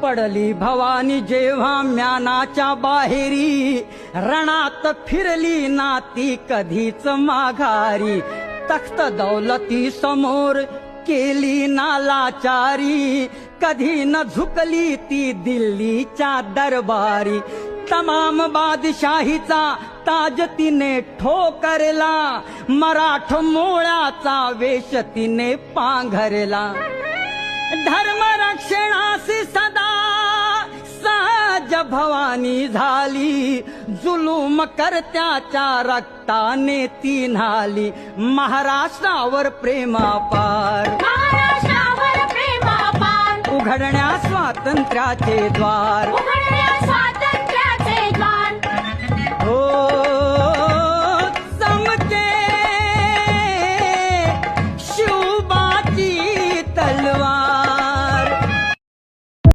पडली भवानी जेव्हा म्यानाच्या बाहेरी, रणात फिरली ना ती कधीच माघारी. तख्त दौलती समोर केली ना लाचारी, कधी न झुकली ती दिल्लीच्या दरबारी. तमाम बादशाहीचा ताज तिने ठोकरला, मराठ मोळ्याचा वेश तिने पांघरला. धर्म रक्षणासी सदा सहज भवानी झाली, जुलूम करत्याच्या रक्ताने ती न्हाली. महाराष्ट्रावर प्रेमापार, महाराष्ट्रावर प्रेमापार, उघडण्या स्वातंत्र्याचे द्वार, उघडण्या स्वातंत्र्याचे